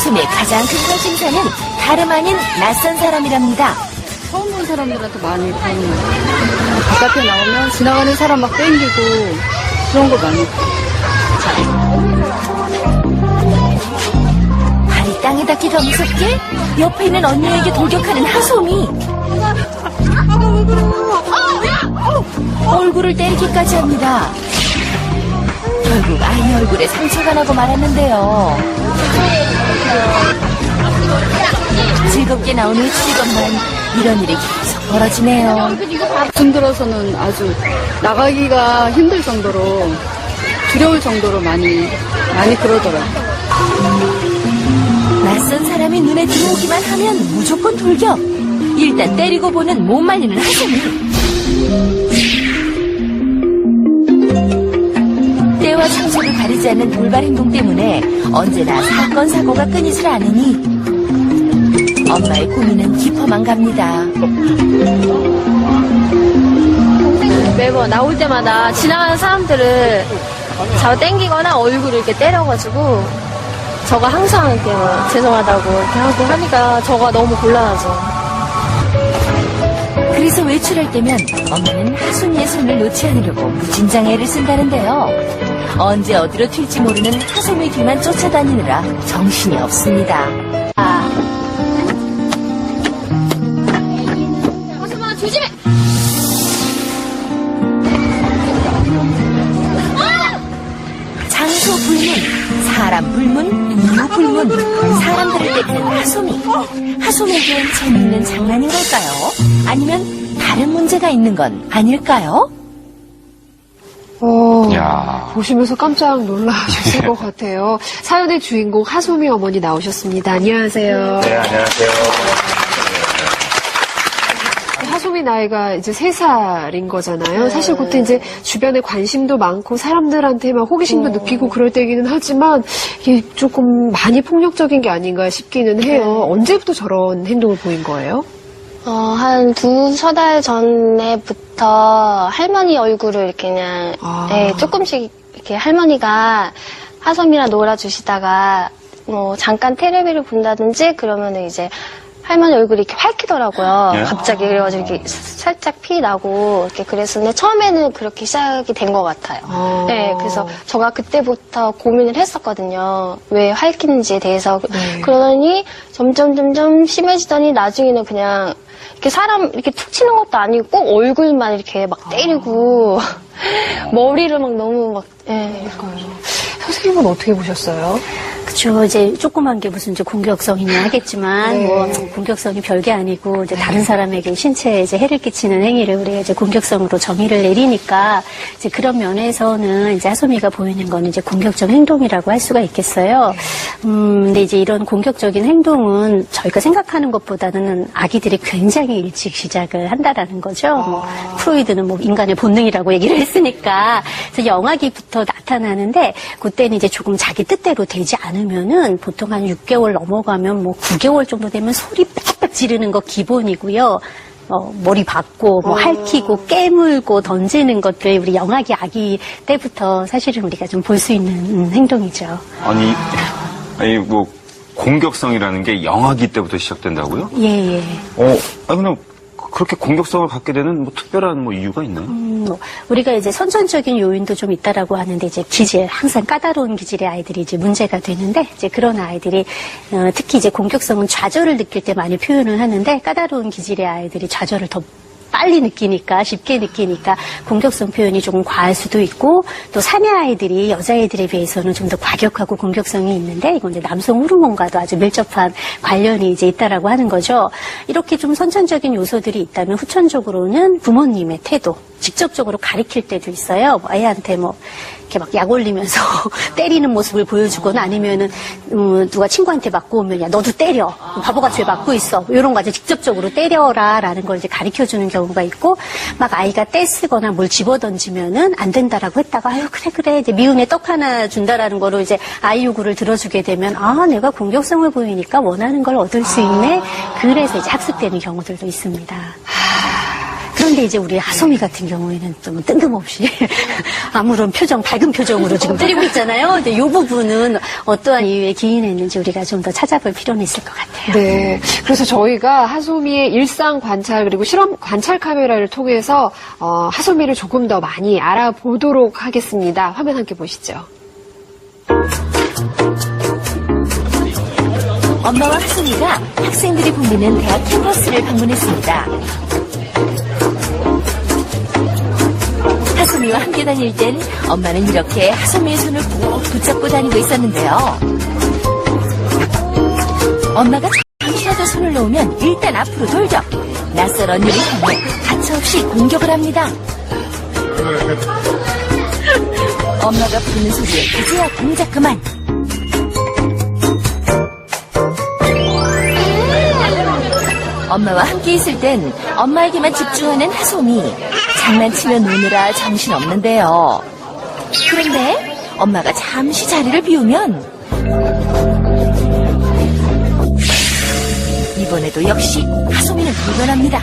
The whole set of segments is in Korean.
하솜의 가장 큰 관심사는 다름 아닌 낯선 사람이랍니다. 처음 본 사람들한테 많이 보는 바깥에 나오면 지나가는 사람 막 땡기고 그런 거 많이 발이 땅에 닿기가 무섭게 옆에 있는 언니에게 돌격하는 하솜이 얼굴을 때리기까지 합니다. 결국 아이 얼굴에 상처가 나고 말았는데요. 즐겁게 나온 외출이 것만 이런 일이 계속 벌어지네요. 요즘 들어서는 아주 나가기가 힘들 정도로 두려울 정도로 많이 그러더라고요. 낯선 사람이 눈에 들어오기만 하면 무조건 돌격. 일단 때리고 보는 못 말리는 하솜이. 때와 장소를 가리지 않는 돌발 행동 때문에 언제나 사건 사고가 끊이질 않으니 엄마의 고민은 깊어만 갑니다. 매번 나올 때마다 지나가는 사람들을 잡아 당기거나 얼굴을 이렇게 때려가지고 저가 항상 이렇게 뭐 죄송하다고 이렇게 하고 하니까 저가 너무 곤란하죠. 그래서 외출할 때면 엄마는 하솜이의 손을 놓지 않으려고 무진장 애를 쓴다는데요. 언제 어디로 튈지 모르는 하솜의 뒤만 쫓아다니느라 정신이 없습니다. 하솜아 조심해! 장소 불문, 사람 불문, 이유 불문, 사람들을 때리는 하솜이. 하솜에겐 재미있는 장난인 걸까요? 아니면 다른 문제가 있는 건 아닐까요? 보시면서 깜짝 놀라셨을 것 같아요. 사연의 주인공 하솜이 어머니 나오셨습니다. 안녕하세요. 네, 안녕하세요. 하솜이 나이가 이제 3살인 거잖아요. 사실 그때 이제 주변에 관심도 많고 사람들한테 막 호기심도 느끼고 그럴 때기는 하지만 이게 조금 많이 폭력적인 게 아닌가 싶기는 해요. 언제부터 저런 행동을 보인 거예요? 한 2-3달 전에부터 할머니 얼굴을 이렇게 그냥 조금씩 이렇게 할머니가 하솜이랑 놀아주시다가 뭐 잠깐 테레비를 본다든지 그러면은 이제 할머니 얼굴이 이렇게 밝히더라고요. 예? 갑자기 그래가지고 이렇게 살짝 피 나고 이렇게 그랬었는데 처음에는 그렇게 시작이 된 것 같아요. 네, 그래서 제가 그때부터 고민을 했었거든요. 왜 밝히는지에 대해서. 그러더니 점점 심해지더니 나중에는 그냥 이렇게 사람 이렇게 툭 치는 것도 아니고 꼭 얼굴만 이렇게 막 때리고 머리를 막 너무 막. 선생님은 어떻게 보셨어요? 그쵸. 이제 조그만 게 무슨 이제 공격성이냐 하겠지만, 뭐, 공격성이 별게 아니고, 이제 다른 사람에게 신체에 이제 해를 끼치는 행위를 우리가 이제 공격성으로 정의를 내리니까, 이제 그런 면에서는 이제 하솜이가 보이는 거는 이제 공격적 행동이라고 할 수가 있겠어요. 근데 이제 이런 공격적인 행동은 저희가 생각하는 것보다는 아기들이 굉장히 일찍 시작을 한다라는 거죠. 뭐 프로이드는 뭐 인간의 본능이라고 얘기를 했으니까. 그래서 영아기부터 나타나는데, 그때는 이제 조금 자기 뜻대로 되지 않으면은 보통 한 6개월 넘어가면 뭐 9개월 정도 되면 소리 빽빽 지르는 거 기본이고요. 머리 박고, 뭐 핥히고, 깨물고, 던지는 것들 우리 영아기 아기 때부터 사실은 우리가 좀 볼 수 있는 행동이죠. 아니 뭐 공격성이라는 게 영아기 때부터 시작된다고요? 예. 그럼 그렇게 공격성을 갖게 되는 뭐 특별한 뭐 이유가 있나요? 우리가 이제 선천적인 요인도 좀 있다라고 하는데 이제 기질, 항상 까다로운 기질의 아이들이 이제 문제가 되는데 이제 그런 아이들이 특히 이제 공격성은 좌절을 느낄 때 많이 표현을 하는데 까다로운 기질의 아이들이 좌절을 더 빨리 느끼니까, 쉽게 느끼니까 공격성 표현이 조금 과할 수도 있고 또 사내 아이들이 여자아이들에 비해서는 좀 더 과격하고 공격성이 있는데 이건 이제 남성 호르몬과도 아주 밀접한 관련이 이제 있다라고 하는 거죠. 이렇게 좀 선천적인 요소들이 있다면 후천적으로는 부모님의 태도, 직접적으로 가리킬 때도 있어요. 뭐 애한테 뭐 이렇게 막 약 올리면서 때리는 모습을 보여주거나 아니면은 누가 친구한테 맞고 오면 야 너도 때려 바보같이 왜 맞고 있어 이런 거 이제 직접적으로 때려라라는 걸 이제 가르쳐주는 경우가 있고 막 아이가 떼쓰거나 뭘 집어던지면은 안 된다라고 했다가 아유 그래 이제 미움에 떡 하나 준다라는 거로 이제 아이 요구를 들어주게 되면 아 내가 공격성을 보이니까 원하는 걸 얻을 수 있네 그래서 이제 학습되는 경우들도 있습니다. 그런 그런데 이제 우리 하소미 같은 경우에는 좀 뜬금없이 아무런 밝은 표정으로 지금 때리고 있잖아요. 근데 이 부분은 어떠한 이유에 기인했는지 우리가 좀 더 찾아볼 필요는 있을 것 같아요. 네. 그래서 저희가 하소미의 일상 관찰 그리고 실험 관찰 카메라를 통해서 하소미를 조금 더 많이 알아보도록 하겠습니다. 화면 함께 보시죠. 엄마와 하소미가 학생들이 붐비는 대학 캠퍼스를 방문했습니다. 하소미와 함께 다닐 땐 엄마는 이렇게 하소미의 손을 꼭 붙잡고 다니고 있었는데요. 엄마가 잠시라도 손을 놓으면 일단 앞으로 돌격. 낯선 언니를 향해 가차없이 공격을 합니다. 엄마가 부르는 소리에 그제야 공작 그만. 엄마와 함께 있을 땐 엄마에게만 집중하는 하소미. 장난치며 노느라 정신없는데요. 그런데 엄마가 잠시 자리를 비우면 이번에도 역시 하소미는 불변합니다.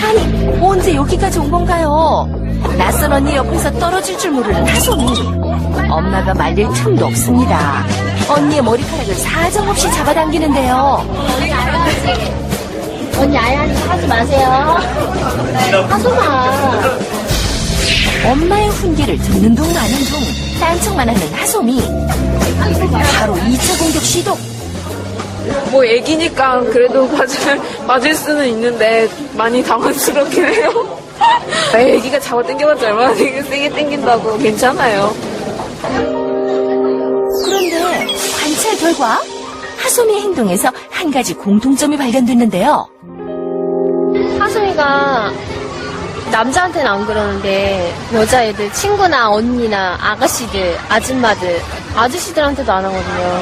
아니, 언제 여기까지 온 건가요? 낯선 언니 옆에서 떨어질 줄 모르는 하소미. 엄마가 말릴 틈도 없습니다. 언니의 머리카락을 사정없이 잡아당기는데요. 언니 아야하지 하지 마세요. 하소마. 엄마의 훈계를 듣는 둥 마는 둥 딴척만 하는 하소미. 바로 2차 공격 시도. 뭐 애기니까 그래도 맞을 수는 있는데 많이 당황스럽긴 해요. 애기가 잡아 당겨봤자 얼마나 되게 세게 당긴다고. 괜찮아요. 그런데 관찰 결과 하소미의 행동에서 한 가지 공통점이 발견됐는데요. 하소미가 남자한테는 안 그러는데 여자애들 친구나 언니나 아가씨들, 아줌마들, 아저씨들한테도 안 하거든요.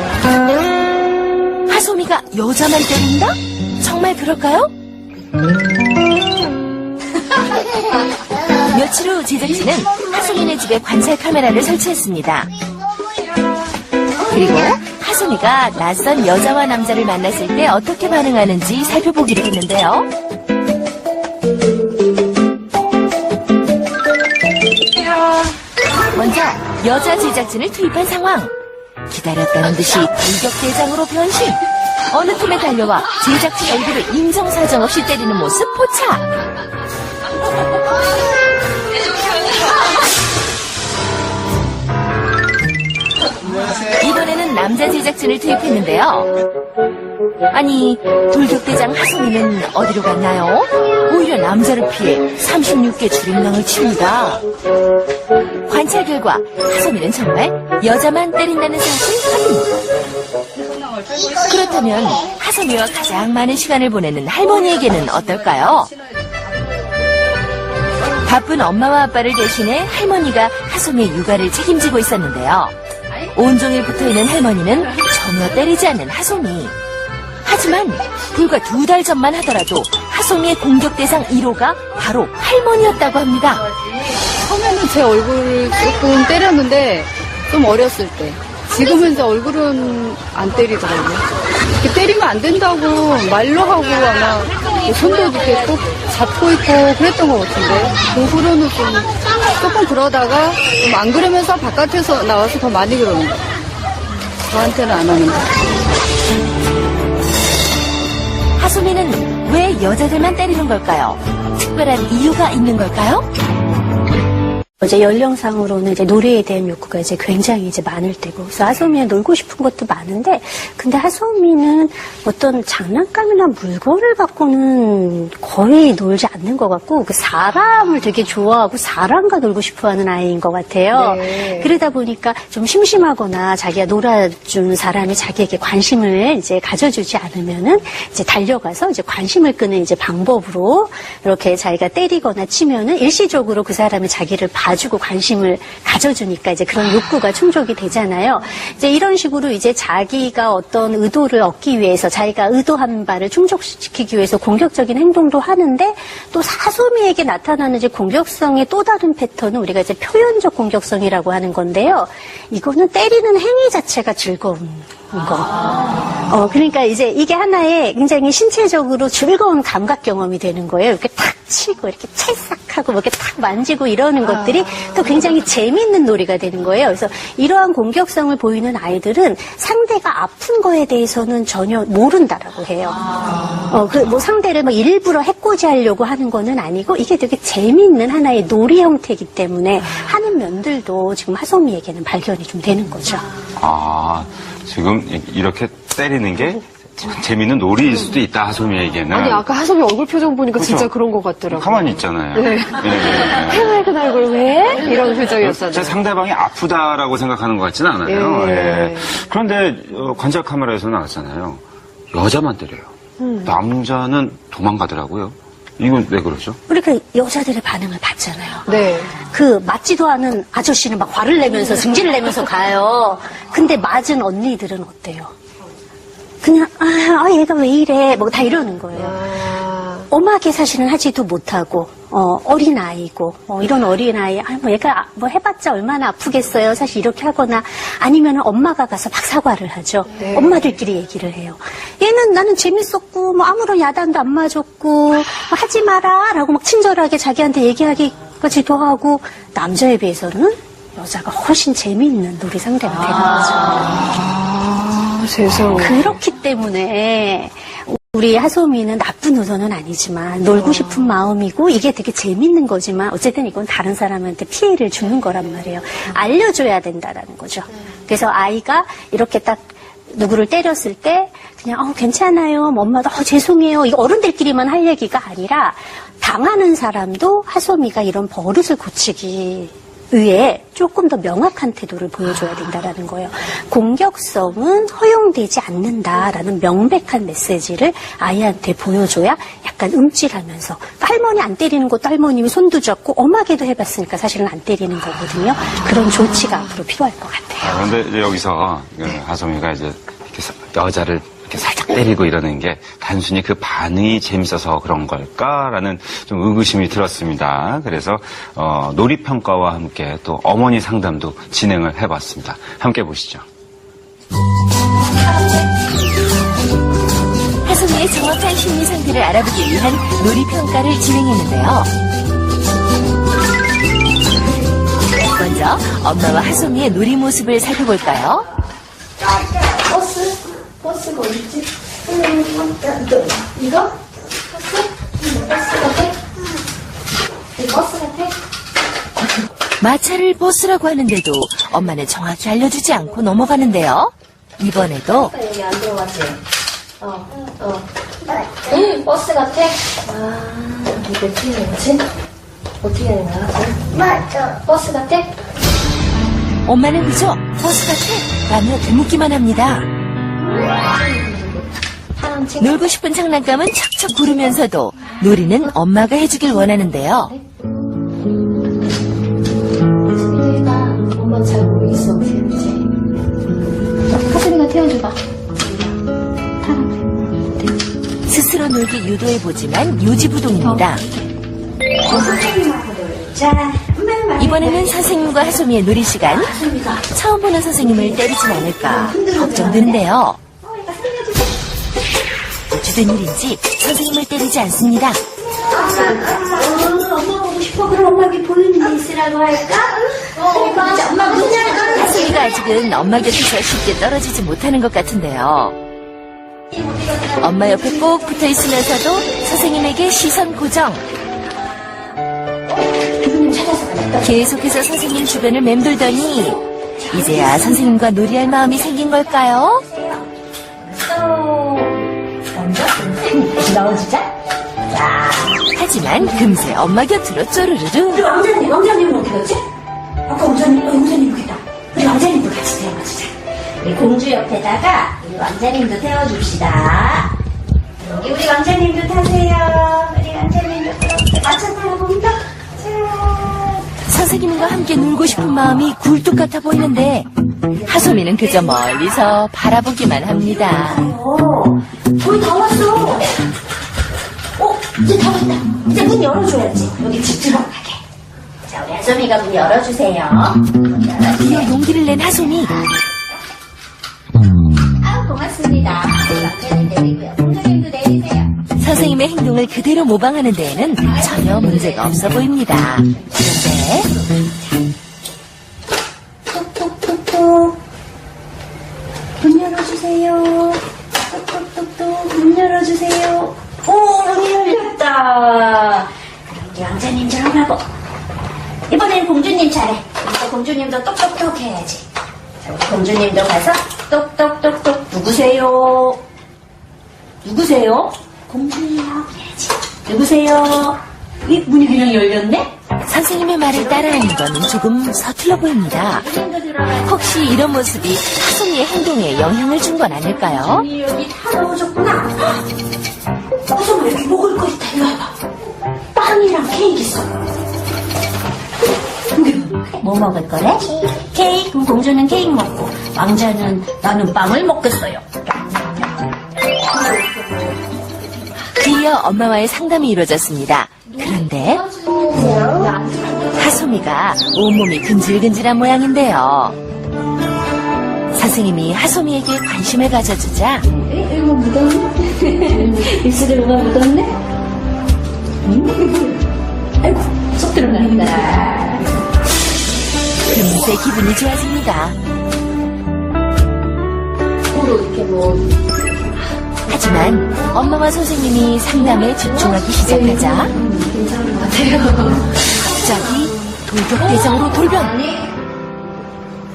하소미가 여자만 때린다? 정말 그럴까요? 며칠 후 제작진은 하소미네 집에 관찰 카메라를 설치했습니다. 그리고 하소미가 낯선 여자와 남자를 만났을 때 어떻게 반응하는지 살펴보기로 했는데요. 먼저 여자 제작진을 투입한 상황. 기다렸다는 듯이 공격대장으로 변신. 어느 틈에 달려와 제작진 얼굴을 인정사정 없이 때리는 모습 포착. 이번에는 남자 제작진을 투입했는데요. 아니, 돌격대장 하소미는 어디로 갔나요? 오히려 남자를 피해 36개 줄임강을 칩니다. 관찰 결과 하소미는 정말 여자만 때린다는 사실 확인. 그렇다면 하소미와 가장 많은 시간을 보내는 할머니에게는 어떨까요? 바쁜 엄마와 아빠를 대신해 할머니가 하소미의 육아를 책임지고 있었는데요. 온종일 붙어있는 할머니는 전혀 때리지 않는 하소미. 하지만 불과 2달 전만 하더라도 하소미의 공격 대상 1호가 바로 할머니였다고 합니다. 처음에는 제 얼굴을 조금 때렸는데 좀 어렸을 때. 지금은 이제 얼굴은 안 때리더라고요. 이렇게 때리면 안 된다고 말로 하고 아마 손도 이렇게 꼭 잡고 있고 그랬던 것 같은데 그 후로는 조금 그러다가 좀 안 그러면서 바깥에서 나와서 더 많이 그러는 거예요. 저한테는 안 하는데. 하소미는 왜 여자들만 때리는 걸까요? 특별한 이유가 있는 걸까요? 이제 연령상으로는 이제 노래에 대한 욕구가 이제 굉장히 이제 많을 때고, 그래서 하소미는 놀고 싶은 것도 많은데, 근데 하소미는 어떤 장난감이나 물건을 갖고는 거의 놀지 않는 것 같고, 그 사람을 되게 좋아하고 사람과 놀고 싶어 하는 아이인 것 같아요. 네. 그러다 보니까 좀 심심하거나 자기가 놀아준 사람이 자기에게 관심을 이제 가져주지 않으면은 이제 달려가서 이제 관심을 끄는 이제 방법으로 이렇게 자기가 때리거나 치면은 일시적으로 그 사람이 자기를 봐주고 관심을 가져주니까 이제 그런 욕구가 충족이 되잖아요. 이제 이런 식으로 이제 자기가 어떤 의도를 얻기 위해서 자기가 의도한 바를 충족시키기 위해서 공격적인 행동도 하는데 또 하소미에게 나타나는 이제 공격성의 또 다른 패턴은 우리가 이제 표현적 공격성이라고 하는 건데요. 이거는 때리는 행위 자체가 즐거운 거. 그러니까 이제 이게 하나의 굉장히 신체적으로 즐거운 감각 경험이 되는 거예요. 이렇게 탁 치고, 이렇게 찰싹하고, 뭐 이렇게 탁 만지고 이러는 것들이 또 굉장히 재밌는 놀이가 되는 거예요. 그래서 이러한 공격성을 보이는 아이들은 상대가 아픈 거에 대해서는 전혀 모른다라고 해요. 뭐 상대를 뭐 일부러 해코지하려고 하는 거는 아니고 이게 되게 재밌는 하나의 놀이 형태이기 때문에 하는 면들도 지금 하소미에게는 발견이 좀 되는 거죠. 아, 지금 이렇게 때리는 게 재밌는 놀이일 수도 있다, 하소미에게는. 아니, 아까 하소미 얼굴 표정 보니까 그렇죠. 진짜 그런 것 같더라고요. 가만히 있잖아요. 네. 해맑은 그 얼굴 왜? 이런 표정이었잖아요. 제 상대방이 아프다라고 생각하는 것 같지는 않아요. 예. 예. 그런데 관찰 카메라에서 나왔잖아요. 여자만 때려요. 남자는 도망가더라고요. 이건 왜 그러죠? 우리가 여자들의 반응을 봤잖아요. 네. 그 맞지도 않은 아저씨는 막 화를 내면서 승질을 내면서 가요. 근데 맞은 언니들은 어때요? 그냥 얘가 왜 이래 뭐 다 이러는 거예요. 엄하게 사실은 하지도 못하고 어린아이고 이런 어린아이 뭐 얘가 뭐 해봤자 얼마나 아프겠어요. 사실 이렇게 하거나 아니면 엄마가 가서 막 사과를 하죠. 네. 엄마들끼리 얘기를 해요. 얘는 나는 재밌었고 뭐 아무런 야단도 안 맞았고 뭐 하지 마라 라고 막 친절하게 자기한테 얘기하기까지도 하고 남자에 비해서는 여자가 훨씬 재미있는 놀이 상대가 되는 거죠. 세상에. 그렇기 때문에 우리 하소미는 나쁜 의도는 아니지만 놀고 싶은 마음이고 이게 되게 재밌는 거지만 어쨌든 이건 다른 사람한테 피해를 주는 거란 말이에요. 알려줘야 된다라는 거죠. 그래서 아이가 이렇게 딱 누구를 때렸을 때 그냥 괜찮아요. 뭐 엄마도 죄송해요. 이거 어른들끼리만 할 얘기가 아니라 당하는 사람도 하소미가 이런 버릇을 고치기 위해 조금 더 명확한 태도를 보여줘야 된다라는 거예요. 공격성은 허용되지 않는다라는 명백한 메시지를 아이한테 보여줘야 약간 움찔하면서 할머니 안 때리는 것도 할머님이 손도 잡고 엄하게도 해봤으니까 사실은 안 때리는 거거든요. 그런 조치가 앞으로 필요할 것 같아요. 그런데 이제 여기서 하소미가 이제 이렇게 여자를 이렇게 살짝 때리고 이러는 게 단순히 그 반응이 재밌어서 그런 걸까라는 좀 의구심이 들었습니다. 그래서 놀이평가와 함께 또 어머니 상담도 진행을 해봤습니다. 함께 보시죠. 하소미의 정확한 심리 상태를 알아보기 위한 놀이평가를 진행했는데요. 먼저 엄마와 하소미의 놀이 모습을 살펴볼까요? 버스가 어딨지? 이거? 버스 같아? 버스 같아? 마차를 버스라고 하는데도 엄마는 정확히 알려주지 않고 넘어가는데요. 이번에도 여기 안 들어가지? 버스 같아? 이게 어떻게 되는 거지? 어떻게 되는 거야? 맞아. 버스 같아? 엄마는 그저 버스 같아 라며 되묻기만 합니다. 놀고 싶은 장난감은 척척 구르면서도 놀이는 엄마가 해주길 원하는데요. 수빈이가 엄마 잘 모르겠어. 어떻게 되지? 하수빈이가 태워줘봐. 스스로 놀기 유도해보지만 요지부동입니다. 이번에는 선생님과 하소미의 놀이 시간. 처음 보는 선생님을 때리진 않을까 걱정되는데요. 어찌된 일인지 선생님을 때리지 않습니다. 엄마 보고 싶어. 그럼 엄마에게 보이는 데 있으라고 할까? 엄마 문제는 하소미가 아직은 엄마 곁에서 쉽게 떨어지지 못하는 것 같은데요. 엄마 옆에 꼭 붙어 있으면서도 선생님에게 시선 고정. 계속해서 선생님 주변을 맴돌더니 이제야 선생님과 놀이할 마음이 생긴 걸까요? 넣어주자. 하지만 금세 엄마 곁으로 쪼르르르. 왕자님은 어디 갔지? 아까 왕자님 여기다. 우리 왕자님도 같이 태워주자. 우리 공주 옆에다가 우리 왕자님도 태워줍시다. 여기 우리 왕자님도 타세요. 우리 왕자님도 맞춰 타봅니다. 선생님과 함께 놀고 싶은 마음이 굴뚝 같아 보이는데 하소미는 그저 멀리서 바라보기만 합니다. 거의 다 왔어. 이제 다 왔다. 이제 문 열어줘야지. 여기 집 들어가게. 자, 우리 하소미가 문 열어주세요. 드디어 용기를 낸 하소미. 고맙습니다. 남자는 내리고요. 선생님도 내리세요. 선생님의 행동을 그대로 모방하는 데에는 전혀 문제가 없어 보입니다. 그런데 톡톡톡톡. 문 열어주세요. 톡톡톡톡. 문 열어주세요. 오, 문이 열렸다. 그럼 우리 왕자님처럼 하고. 이번엔 공주님 차례. 이제 공주님도 똑똑똑 해야지. 자, 우리 공주님도 가서 똑똑똑똑. 누구세요? 누구세요? 공주예요. 해야지. 누구세요? 이 문이 그냥 열렸네? 선생님의 말을 따라하는 건 조금 서툴러 보입니다. 혹시 이런 모습이 하솜이의 행동에 영향을 준 건 아닐까요? 여기 다 넣어줬구나. 하솜아, 여기 먹을 거 있다. 이리 와봐. 빵이랑 케이크 있어. 뭐 먹을 거래? 케이크. 그럼 공주는 케이크 먹고 왕자는 나는 빵을 먹겠어요. 드디어 엄마와의 상담이 이루어졌습니다. 그런데 하솜이가 온몸이 근질근질한 모양인데요. 선생님이 하솜이에게 관심을 가져주자 이거 묻었네? 입술에 뭐가 묻었네? 아이고, 쏙 들어간다. 금세 기분이 좋아집니다. 하지만 엄마와 선생님이 상담에 집중하기 시작하자 갑자기 돌격대장으로 돌변.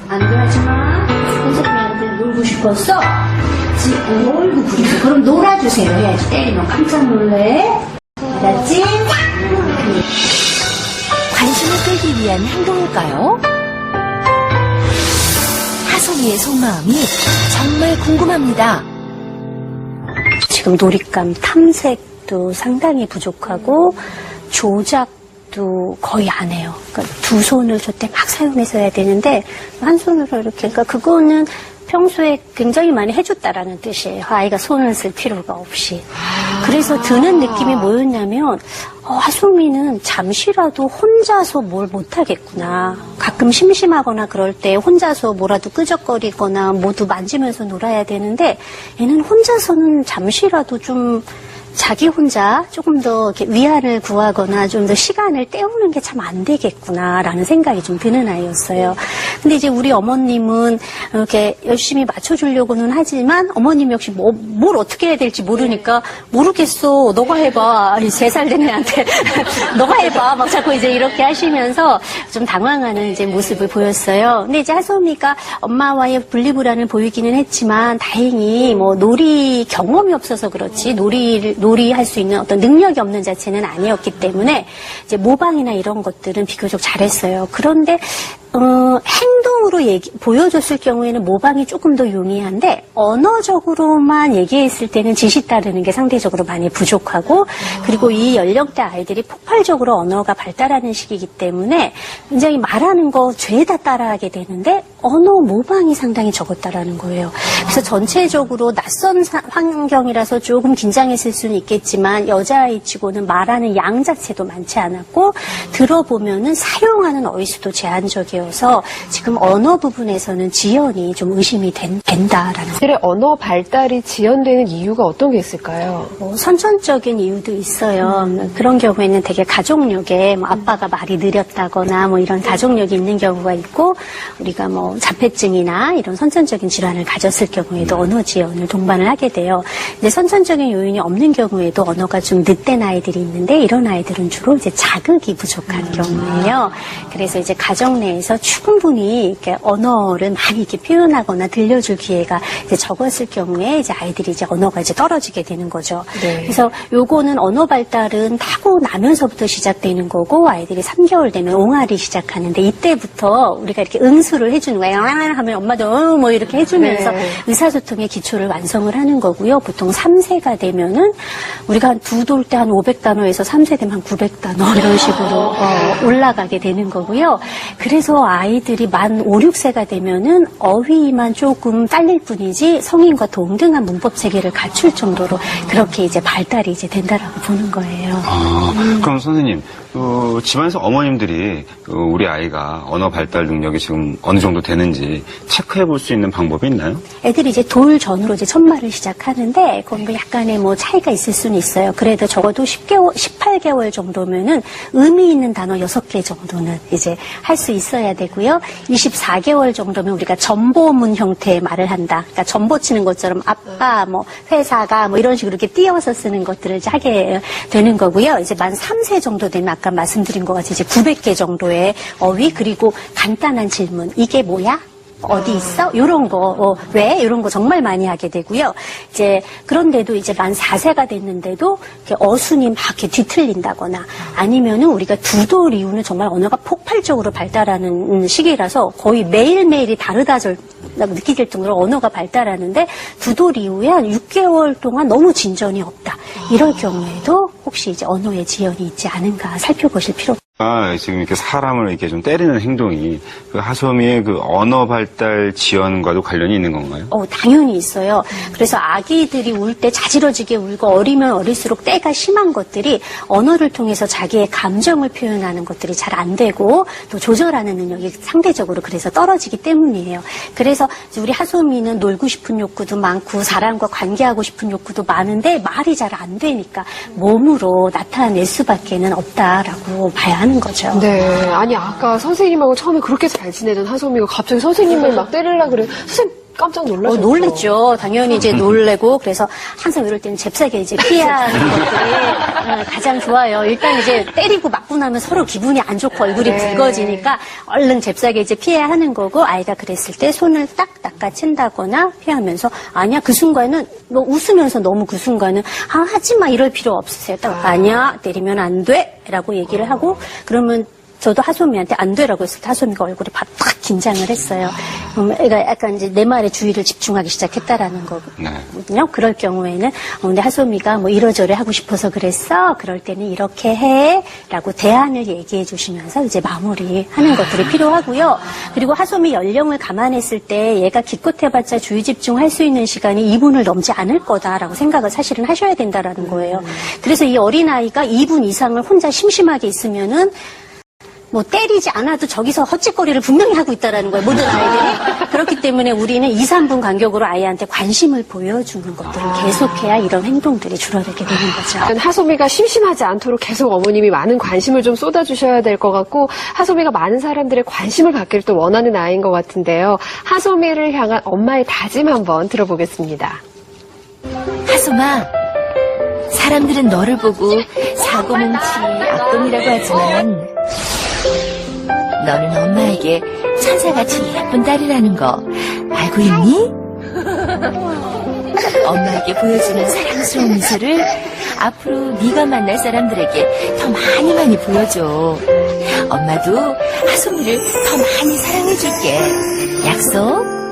안 그러지 마. 선생님한테 놀고 싶었어? 어이구, 그래서 그럼 놀아주세요 해야지. 때리면 깜짝 놀래. 알았지? 관심을 끌기 위한 행동일까요? 하솜이의 속마음이 정말 궁금합니다. 지금 놀잇감 탐색도 상당히 부족하고 조작도 거의 안 해요. 그러니까 두 손을 저때 막 사용해서 해야 되는데 한 손으로 이렇게. 그러니까 그거는 평소에 굉장히 많이 해줬다라는 뜻이에요. 아이가 손을 쓸 필요가 없이. 그래서 드는 느낌이 뭐였냐면 하솜이는 잠시라도 혼자서 뭘 못하겠구나. 가끔 심심하거나 그럴 때 혼자서 뭐라도 끄적거리거나 모두 만지면서 놀아야 되는데 얘는 혼자서는 잠시라도 좀 자기 혼자 조금 더 이렇게 위안을 구하거나 좀 더 시간을 때우는 게 참 안 되겠구나라는 생각이 좀 드는 아이였어요. 근데 이제 우리 어머님은 이렇게 열심히 맞춰주려고는 하지만 어머님 역시 뭘 어떻게 해야 될지 모르니까 모르겠어. 너가 해봐. 3살 된 애한테 너가 해봐. 막 자꾸 이제 이렇게 하시면서 좀 당황하는 이제 모습을 보였어요. 근데 이제 하솜이가 엄마와의 분리불안을 보이기는 했지만 다행히 뭐 놀이 경험이 없어서 그렇지 놀이할 수 있는 어떤 능력이 없는 자체는 아니었기 때문에 이제 모방이나 이런 것들은 비교적 잘했어요. 그런데 행동으로 보여줬을 경우에는 모방이 조금 더 용이한데 언어적으로만 얘기했을 때는 지시 따르는 게 상대적으로 많이 부족하고 그리고 이 연령대 아이들이 폭발적으로 언어가 발달하는 시기이기 때문에 굉장히 말하는 거 죄다 따라하게 되는데 언어 모방이 상당히 적었다라는 거예요. 그래서 전체적으로 낯선 환경이라서 조금 긴장했을 수는 있겠지만 여자아이치고는 말하는 양 자체도 많지 않았고 들어보면은 사용하는 어휘수도 제한적이어서 지금 언어 부분에서는 지연이 좀 의심이 된다라는. 들의 언어 발달이 지연되는 이유가 어떤 게 있을까요? 선천적인 이유도 있어요. 그런 경우에는 되게 가족력에 아빠가 말이 느렸다거나 이런 가족력이 있는 경우가 있고 우리가 자폐증이나 이런 선천적인 질환을 가졌을 경우에도 언어 지연을 동반을 하게 돼요. 근데 선천적인 요인이 없는 경우에도 언어가 좀 늦된 아이들이 있는데 이런 아이들은 주로 이제 자극이 부족한 경우예요. 그래서 이제 가정 내에서 충분히 이렇게 언어를 많이 이렇게 표현하거나 들려줄 기회가 이제 적었을 경우에 이제 아이들이 이제 언어가 이제 떨어지게 되는 거죠. 네. 그래서 요거는 언어 발달은 타고 나면서부터 시작되는 거고 아이들이 3개월 되면 옹알이 시작하는데 이때부터 우리가 이렇게 응수를 해주는 거예요. 하면 엄마도 이렇게 해주면서 네. 의사소통의 기초를 완성을 하는 거고요. 보통 3세가 되면은 우리가 한 두 돌 때 한 500단어에서 3세 되면 한 900단어 이런 식으로 올라가게 되는 거고요. 그래서 아이들이 만 5, 6세가 되면은 어휘만 조금 딸릴 뿐이지 성인과 동등한 문법 체계를 갖출 정도로 그렇게 이제 발달이 이제 된다라고 보는 거예요. 그럼 선생님, 집안에서 어머님들이 우리 아이가 언어 발달 능력이 지금 어느 정도 되는지 체크해 볼 수 있는 방법이 있나요? 애들이 이제 돌 전후로 이제 첫말을 시작하는데, 그건 뭐 약간의 뭐 차이가 있을 수는 있어요. 그래도 적어도 18개월 정도면은 의미 있는 단어 6개 정도는 이제 할 수 있어야 되고요. 24개월 정도면 우리가 전보문 형태의 말을 한다. 그러니까 전보 치는 것처럼 아빠, 뭐 회사가 뭐 이런 식으로 이렇게 띄어서 쓰는 것들을 이제 하게 되는 거고요. 이제 만 3세 정도 되면 아까 말씀드린 것 같이 이제 900개 정도의 어휘, 그리고 간단한 질문. 이게 뭐야? 어디 있어? 요런 거, 왜? 요런 거 정말 많이 하게 되고요. 이제, 그런데도 이제 만 4세가 됐는데도 이렇게 어순이 막 이렇게 뒤틀린다거나 아니면은 우리가 두 돌 이후는 정말 언어가 폭발적으로 발달하는 시기라서 거의 매일매일이 다르다 느끼질 정도로 언어가 발달하는데 두 돌 이후에 한 6개월 동안 너무 진전이 없다. 이럴 경우에도 혹시 이제 언어의 지연이 있지 않은가 살펴보실 필요가 지금 이렇게 사람을 이렇게 좀 때리는 행동이 그 하소미의 그 언어 발달 지연과도 관련이 있는 건가요? 당연히 있어요. 그래서 아기들이 울 때 자지러지게 울고 어리면 어릴수록 때가 심한 것들이 언어를 통해서 자기의 감정을 표현하는 것들이 잘 안 되고 또 조절하는 능력이 상대적으로 그래서 떨어지기 때문이에요. 그래서 우리 하소미는 놀고 싶은 욕구도 많고 사람과 관계하고 싶은 욕구도 많은데 말이 잘 안 되니까 몸으로 나타낼 수밖에는 없다라고 봐야 하는 거죠. 네. 아니, 아까 선생님하고 처음에 그렇게 잘 지내던 하소미가 갑자기 선생님을 막 때리려고 그래. 선생님 깜짝 놀라셨죠? 놀랬죠. 당연히 이제 놀래고, 그래서 항상 이럴 때는 잽싸게 이제 피하는 것들이 가장 좋아요. 일단 이제 때리고 맞고 나면 서로 기분이 안 좋고 얼굴이 붉어지니까 얼른 잽싸게 이제 피해야 하는 거고, 아이가 그랬을 때 손을 딱 닦아친다거나 피하면서, 아니야, 그 순간은, 뭐 웃으면서 너무 그 순간은, 하지 마, 이럴 필요 없으세요. 딱, 아니야, 때리면 안 돼. 라고 얘기를 하고, 그러면 저도 하소미한테 안 되라고 했을 때 하소미가 얼굴이 팍 긴장을 했어요. 애가 약간 이제 내 말에 주의를 집중하기 시작했다라는 거거든요. 그럴 경우에는 근데 하소미가 뭐 이러저러 하고 싶어서 그랬어. 그럴 때는 이렇게 해. 라고 대안을 얘기해 주시면서 이제 마무리하는 것들이 필요하고요. 그리고 하소미 연령을 감안했을 때 얘가 기껏해봤자 주의 집중할 수 있는 시간이 2분을 넘지 않을 거다라고 생각을 사실은 하셔야 된다라는 거예요. 그래서 이 어린아이가 2분 이상을 혼자 심심하게 있으면은 뭐 때리지 않아도 저기서 헛짓거리를 분명히 하고 있다라는 거예요. 모든 아이들이. 그렇기 때문에 우리는 2, 3분 간격으로 아이한테 관심을 보여주는 것들을 계속해야 이런 행동들이 줄어들게 되는 거죠. 하소미가 심심하지 않도록 계속 어머님이 많은 관심을 좀 쏟아주셔야 될 것 같고, 하소미가 많은 사람들의 관심을 받기를 또 원하는 아이인 것 같은데요. 하소미를 향한 엄마의 다짐 한번 들어보겠습니다. 하소마, 사람들은 너를 보고 사고뭉치, 악동이라고 하지만 너는 엄마에게 천사같이 예쁜 딸이라는 거 알고 있니? 엄마에게 보여주는 사랑스러운 미소를 앞으로 네가 만날 사람들에게 더 많이 보여줘. 엄마도 하소미를 더 많이 사랑해줄게. 약속?